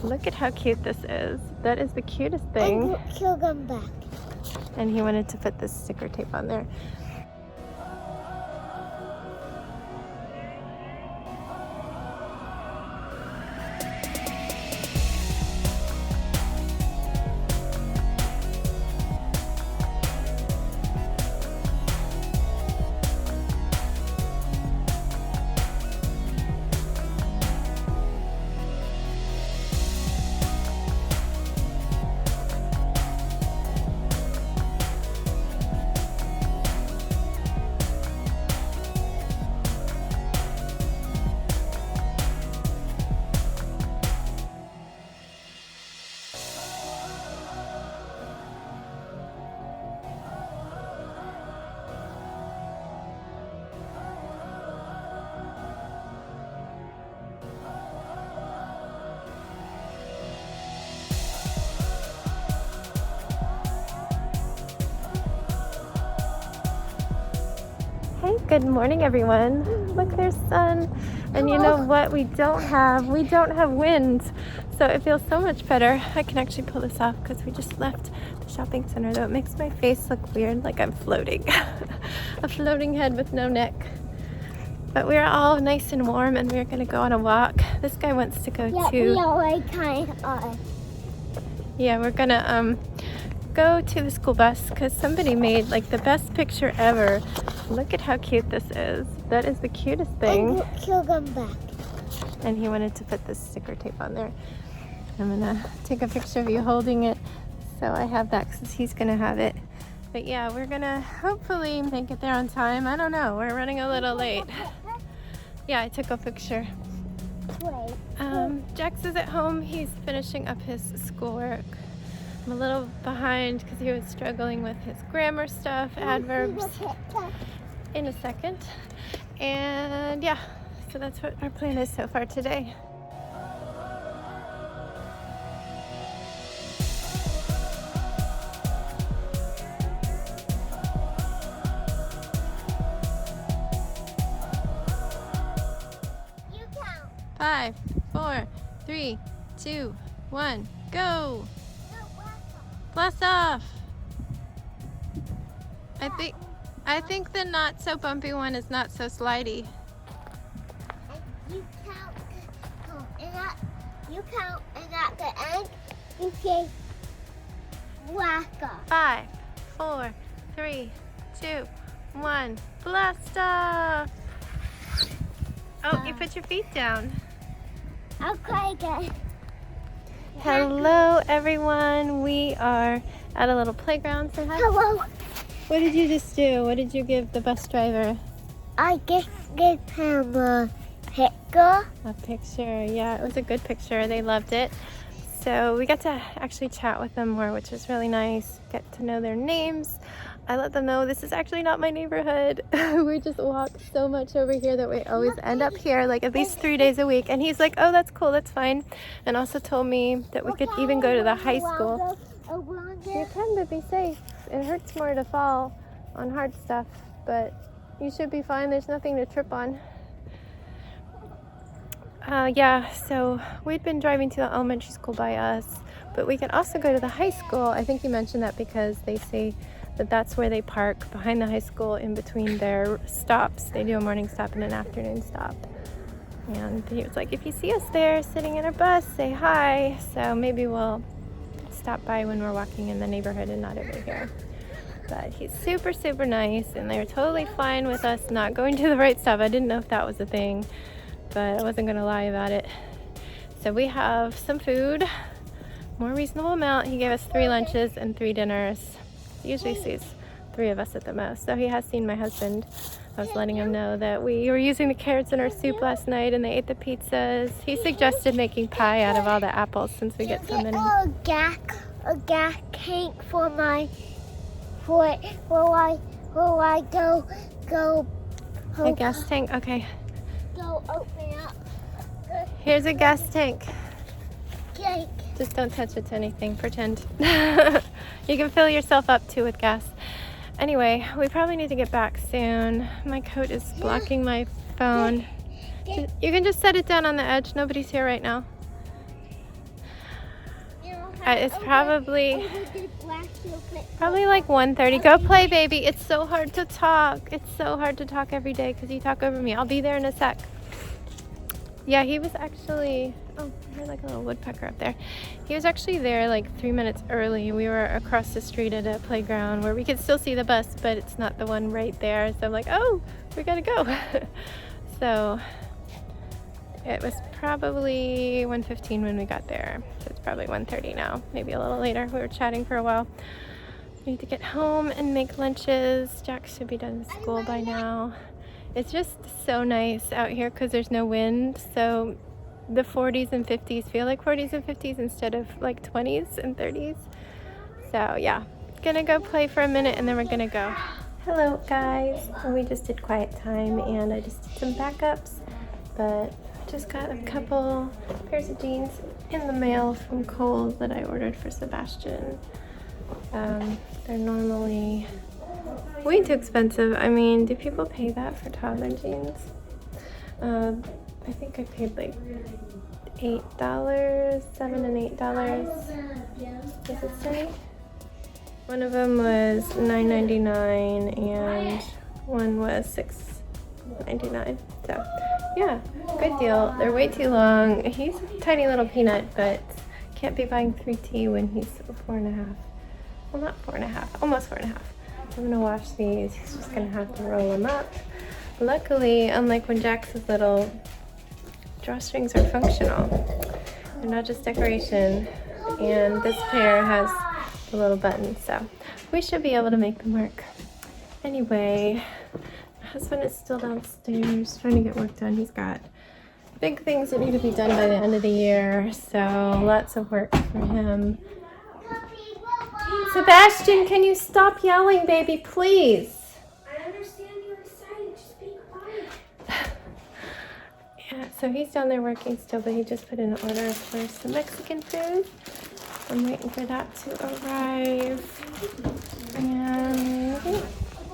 Look at how cute this is. That is the cutest thing. He'll come back. And he wanted to put this sticker tape on there. Hey, good morning everyone. Look, there's sun. And you know what we don't have? We don't have wind. So it feels so much better. I can actually pull this off because we just left the shopping center, though it makes my face look weird, like I'm floating. A floating head with no neck. But we're all nice and warm and we're gonna go on a walk. This guy wants to go we always kind of. Yeah, we're gonna go to the school bus because somebody made like the best picture ever. Look at how cute this is. That is the cutest thing. He'll come back. And he wanted to put this sticker tape on there. I'm gonna take a picture of you holding it so I have that because he's gonna have it. But yeah, we're gonna hopefully make it there on time. I don't know, we're running a little late. Yeah, I took a picture. Wait. Jax is at home. He's finishing up his schoolwork. I'm a little behind because he was struggling with his grammar stuff, adverbs, in a second. And yeah, so that's what our plan is so far today. You count. 5, 4, 3, 2, 1, go! Blast off! I think the not so bumpy one is not so slidey. You count, and at the end, you say whack off. 5, 4, 3, 2, 1, blast off! Oh, you put your feet down. Okay, good. Hello everyone, we are at a little playground. Say hi. Hello. What did you just do? What did you give the bus driver? I just gave him a picture. A picture, yeah, it was a good picture. They loved it. So we got to actually chat with them more, which was really nice. Get to know their names. I let them know this is actually not my neighborhood. We just walk so much over here that we always end up here like at least 3 days a week. And he's like, oh, that's cool, that's fine. And also told me that we could even go to the high school. You can, but be safe. It hurts more to fall on hard stuff, but you should be fine. There's nothing to trip on. Yeah, so we'd been driving to the elementary school by us, but we could also go to the high school. I think you mentioned that because they say that that's where they park, behind the high school, in between their stops. They do a morning stop and an afternoon stop. And he was like, if you see us there sitting in a bus, say hi. So maybe we'll stop by when we're walking in the neighborhood and not over here. But he's super, super nice, and they were totally fine with us not going to the right stop. I didn't know if that was a thing, but I wasn't gonna lie about it. So we have some food, more reasonable amount. He gave us 3 lunches and 3 dinners. He usually sees 3 of us at the most. So he has seen my husband. I was letting him know that we were using the carrots in our soup last night and they ate the pizzas. He suggested making pie out of all the apples since we get so many. A gas tank for my, for I go. A gas tank? Okay. Go open up. Here's a gas tank. Cake. Just don't touch it to anything. Pretend. You can fill yourself up too with gas. Anyway, we probably need to get back soon. My coat is blocking my phone. You can just set it down on the edge. Nobody's here right now. It's probably like 1:30. Go play, baby. It's so hard to talk. It's so hard to talk every day because you talk over me. I'll be there in a sec. Yeah, he was actually, oh, I heard like a little woodpecker up there. He was actually there like 3 minutes early. We were across the street at a playground where we could still see the bus, but it's not the one right there. So I'm like, oh, we gotta go. So it was probably 1:15 when we got there. So it's probably 1:30 now, maybe a little later. We were chatting for a while. We need to get home and make lunches. Jack should be done with school by now. It's just so nice out here because there's no wind. So the 40s and 50s feel like 40s and 50s instead of like 20s and 30s. So yeah, gonna go play for a minute and then we're gonna go. Hello guys. We just did quiet time and I just did some backups, but just got a couple pairs of jeans in the mail from Kohl's that I ordered for Sebastian. They're normally way too expensive. I mean, do people pay that for toddler jeans? I think I paid like $8, $7 and $8. Does it say? One of them was $9.99 and one was $6.99. So yeah, good deal. They're way too long. He's a tiny little peanut, but can't be buying 3T when he's 4.5. Well, not 4.5, almost 4.5. I'm gonna wash these. He's just gonna have to roll them up. Luckily, unlike when Jax was little, drawstrings are functional. They're not just decoration. And this pair has a little button, so we should be able to make them work. Anyway, my husband is still downstairs trying to get work done. He's got big things that need to be done by the end of the year, so lots of work for him. Sebastian, can you stop yelling, baby, please? I understand you're excited. Just be quiet. Yeah, so he's down there working still, but he just put in an order for some Mexican food. I'm waiting for that to arrive. And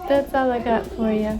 that's all I got for you.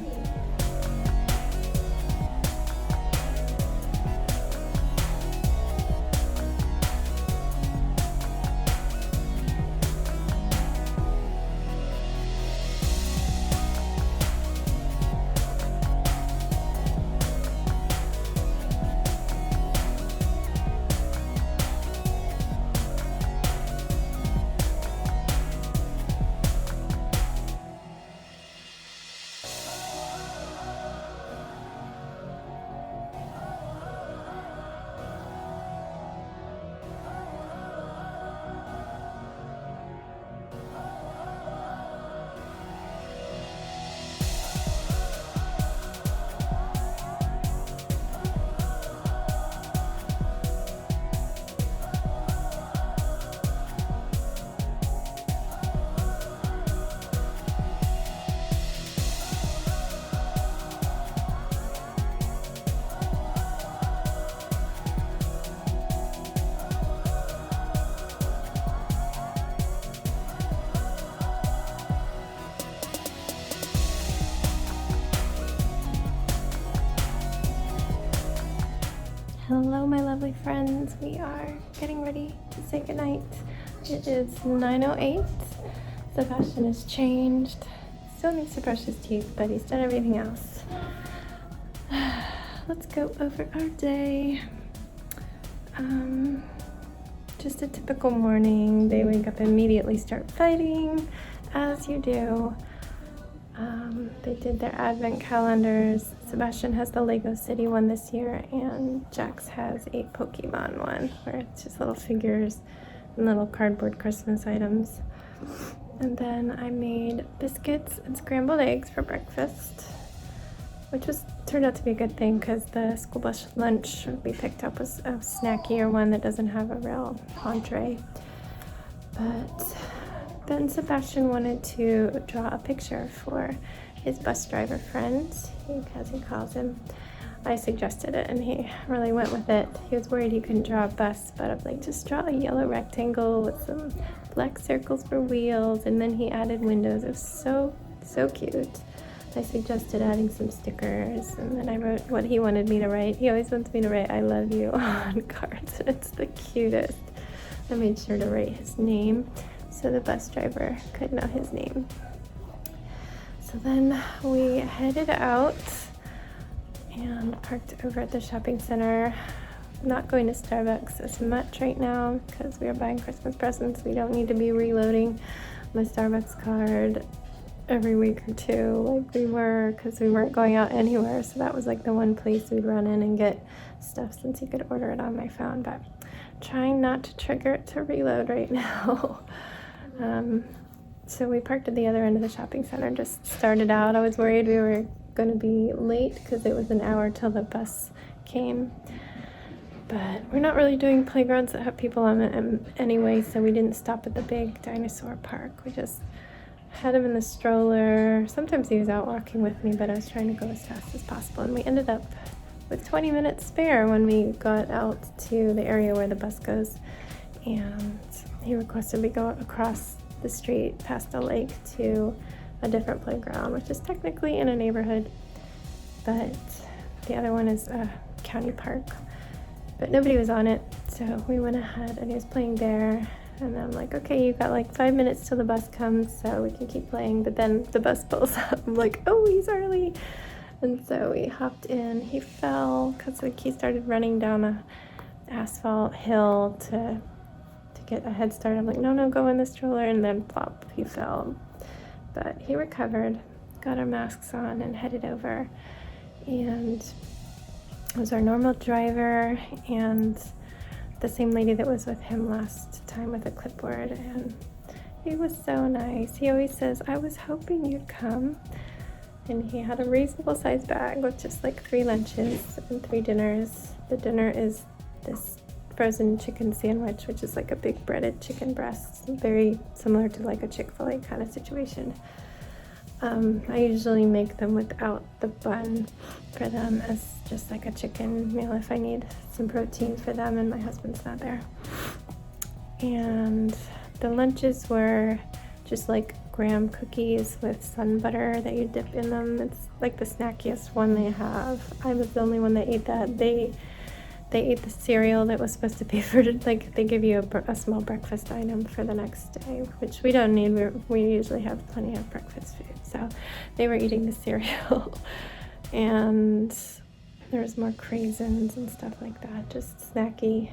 Hello, my lovely friends. We are getting ready to say goodnight. It is 9:08. Sebastian has changed. Still needs to brush his teeth, but he's done everything else. Let's go over our day. Just a typical morning. They wake up immediately, start fighting, as you do. They did their advent calendars. Sebastian has the Lego City one this year, and Jax has a Pokemon one, where it's just little figures and little cardboard Christmas items. And then I made biscuits and scrambled eggs for breakfast, which turned out to be a good thing because the school bus lunch we picked up was a snackier one that doesn't have a real entree. But then Sebastian wanted to draw a picture for his bus driver friend, as he calls him. I suggested it and he really went with it. He was worried he couldn't draw a bus, but I'm like, just draw a yellow rectangle with some black circles for wheels, and then he added windows. It was so cute. I suggested adding some stickers, and then I wrote what he wanted me to write. He always wants me to write "I love you" on cards. It's the cutest. I made sure to write his name so the bus driver could know his name. So then we headed out and parked over at the shopping center. Not going to Starbucks as much right now because we are buying Christmas presents. We don't need to be reloading my Starbucks card every week or two like we were, because we weren't going out anywhere. So that was like the one place we'd run in and get stuff since you could order it on my phone. But trying not to trigger it to reload right now. So we parked at the other end of the shopping center, just started out. I was worried we were going to be late because it was an hour till the bus came. But we're not really doing playgrounds that have people on it anyway, so we didn't stop at the big dinosaur park. We just had him in the stroller. Sometimes he was out walking with me, but I was trying to go as fast as possible. And we ended up with 20 minutes spare when we got out to the area where the bus goes. And he requested we go across the street past a lake to a different playground, which is technically in a neighborhood, but the other one is a county park. But nobody was on it, so we went ahead and he was playing there. And I'm like, okay, you've got like 5 minutes till the bus comes, so we can keep playing. But then the bus pulls up. I'm like, oh, he's early. And so we hopped in. He fell because like he started running down a asphalt hill to get a head start. I'm like, no, go in the stroller. And then plop, he fell. But he recovered, got our masks on, and headed over. And it was our normal driver and the same lady that was with him last time with a clipboard, and he was so nice. He always says, I was hoping you'd come. And he had a reasonable sized bag with just like 3 lunches and 3 dinners. The dinner is this frozen chicken sandwich, which is like a big breaded chicken breast, very similar to like a Chick-fil-A kind of situation. I usually make them without the bun for them as just like a chicken meal if I need some protein for them and my husband's not there. And the lunches were just like graham cookies with sun butter that you dip in them. It's like the snackiest one they have. I was the only one that ate that. They ate the cereal that was supposed to be for, like, they give you a small breakfast item for the next day, which we don't need. We usually have plenty of breakfast food. So they were eating the cereal. And there was more craisins and stuff like that, just snacky.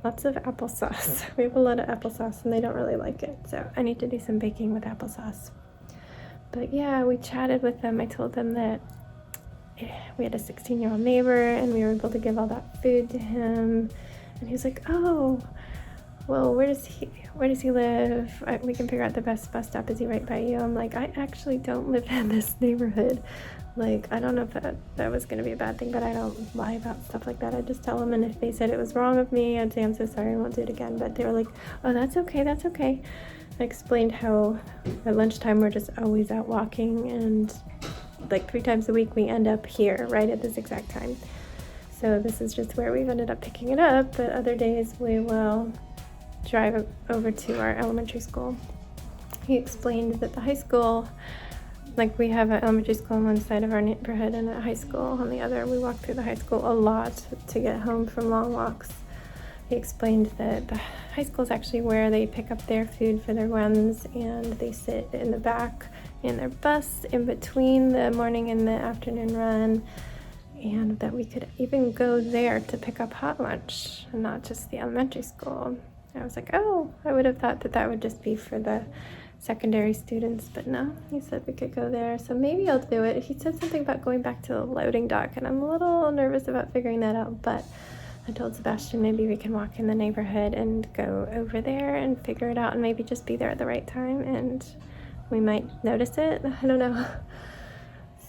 Lots of applesauce. We have a lot of applesauce and they don't really like it. So I need to do some baking with applesauce. But yeah, we chatted with them. I told them that we had a 16-year-old neighbor and we were able to give all that food to him. And he was like, oh, well, where does he live? We can figure out the best bus stop. Is he right by you? I'm like, I actually don't live in this neighborhood. Like, I don't know if that was going to be a bad thing, but I don't lie about stuff like that. I just tell them, and if they said it was wrong of me, I'd say, I'm so sorry, I won't do it again. But they were like, oh, that's okay. I explained how at lunchtime we're just always out walking, and like 3 times a week we end up here right at this exact time. So this is just where we've ended up picking it up, but other days we will drive over to our elementary school. He explained that the high school, like we have an elementary school on one side of our neighborhood and a high school on the other. We walk through the high school a lot to get home from long walks. He explained that the high school is actually where they pick up their food for their runs, and they sit in the back in their bus in between the morning and the afternoon run, and that we could even go there to pick up hot lunch and not just the elementary school. I was like, oh, I would have thought that would just be for the secondary students, but no, he said we could go there, so maybe I'll do it. He said something about going back to the loading dock, and I'm a little nervous about figuring that out, but I told Sebastian maybe we can walk in the neighborhood and go over there and figure it out and maybe just be there at the right time and we might notice it. I don't know.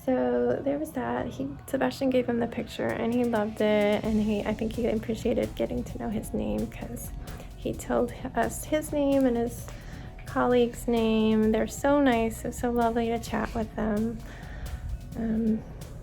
So there was that. Sebastian gave him the picture and he loved it, and I think he appreciated getting to know his name because he told us his name and his colleague's name. They're so nice. It was so lovely to chat with them.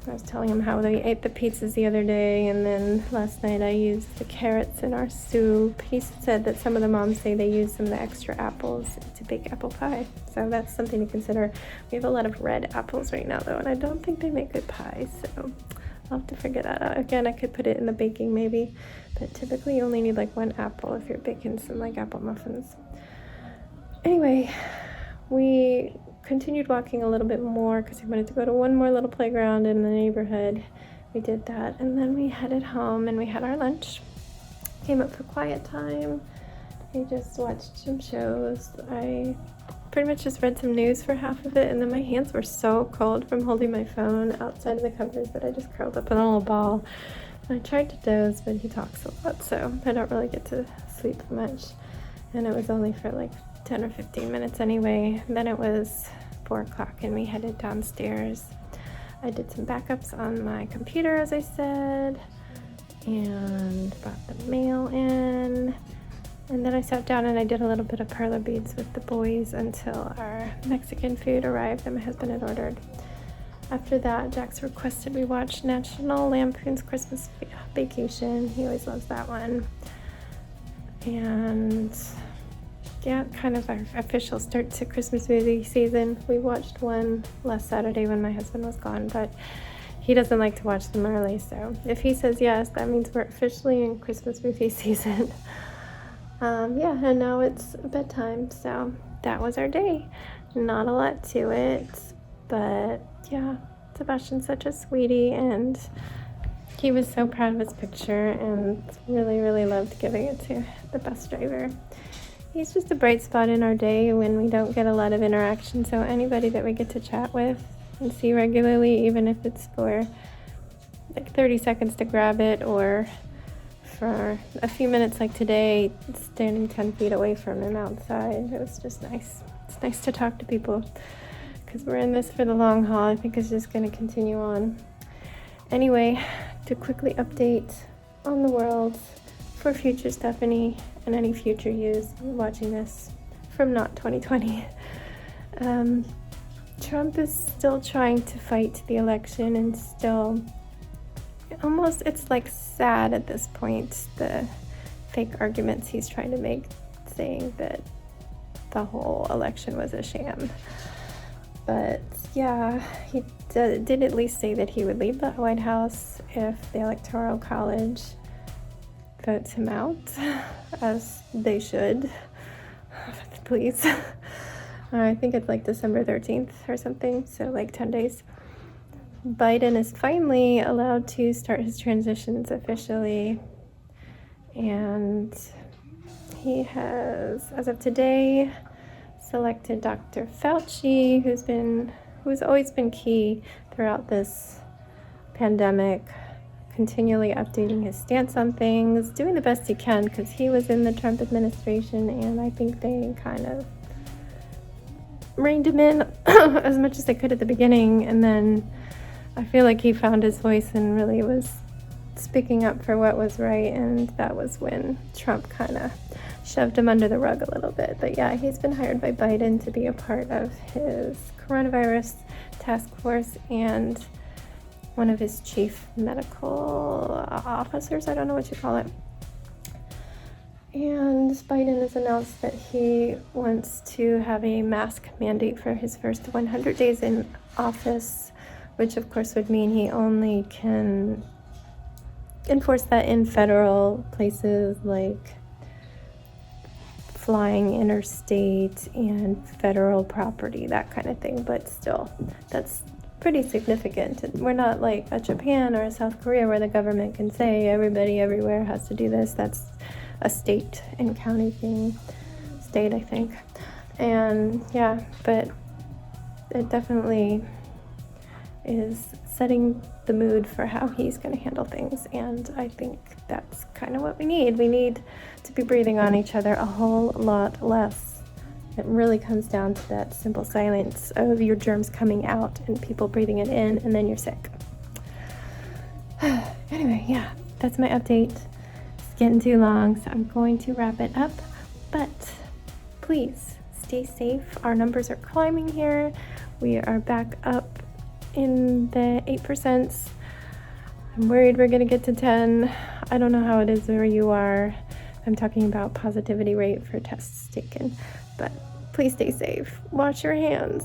I was telling him how they ate the pizzas the other day, and then last night I used the carrots in our soup. He said that some of the moms say they use some of the extra apples to bake apple pie, so that's something to consider. We have a lot of red apples right now though, and I don't think they make good pie, so I'll have to figure that out. Again, I could put it in the baking maybe, but typically you only need like 1 apple if you're baking some like apple muffins. Anyway, we continued walking a little bit more because we wanted to go to one more little playground in the neighborhood. We did that, and then we headed home and we had our lunch. Came up for quiet time. I just watched some shows. I pretty much just read some news for half of it, and then my hands were so cold from holding my phone outside of the covers that I just curled up in a little ball. And I tried to doze, but he talks a lot, so I don't really get to sleep much. And it was only for like 10 or 15 minutes anyway. Then it was 4 o'clock and we headed downstairs. I did some backups on my computer, as I said, and brought the mail in. And then I sat down and I did a little bit of perla beads with the boys until our Mexican food arrived that my husband had ordered. After that, Jax requested we watch National Lampoon's Christmas Vacation. He always loves that one. And yeah, kind of our official start to Christmas movie season. We watched one last Saturday when my husband was gone, but he doesn't like to watch them early, so if he says yes, that means we're officially in Christmas movie season. Yeah, and now it's bedtime, so that was our day. Not a lot to it, but yeah, Sebastian's such a sweetie, and he was so proud of his picture and really loved giving it to the bus driver. He's just a bright spot in our day when we don't get a lot of interaction, so anybody that we get to chat with and see regularly, even if it's for like 30 seconds to grab it or for a few minutes like today, standing 10 feet away from him outside, it was just nice. It's nice to talk to people because we're in this for the long haul. I think it's just going to continue on. Anyway, to quickly update on the world for future Stephanie and any future yous watching this from not 2020. Trump is still trying to fight the election and still almost, it's like sad at this point, the fake arguments he's trying to make, saying that the whole election was a sham. But yeah, he did at least say that he would leave the White House if the Electoral College votes him out, as they should. Please. I think it's like December 13th or something, so like 10 days. Biden is finally allowed to start his transitions officially, and he has, as of today, selected Dr. Fauci, who's always been key throughout this pandemic, continually updating his stance on things, doing the best he can, because he was in the Trump administration, and I think they kind of reined him in as much as they could at the beginning, and then I feel like he found his voice and really was speaking up for what was right, and that was when Trump kind of shoved him under the rug a little bit. But yeah, he's been hired by Biden to be a part of his coronavirus task force and one of his chief medical officers, I don't know what you call it. And Biden has announced that he wants to have a mask mandate for his first 100 days in office, which of course would mean he only can enforce that in federal places like flying interstate and federal property, that kind of thing. But still, that's pretty significant. We're not like a Japan or a South Korea where the government can say everybody everywhere has to do this. That's a state and county thing. State, I think. And yeah, but it definitely is setting the mood for how he's going to handle things, and I think that's kind of what we need. We need to be breathing on each other a whole lot less. It really comes down to that simple silence of your germs coming out and people breathing it in, and then you're sick. Anyway, yeah, that's my update. It's getting too long, so I'm going to wrap it up, but please stay safe. Our numbers are climbing here. We are back up in the 8%. I'm worried we're going to get to 10. I don't know how it is where you are. I'm talking about positivity rate for tests taken. But please stay safe. Wash your hands.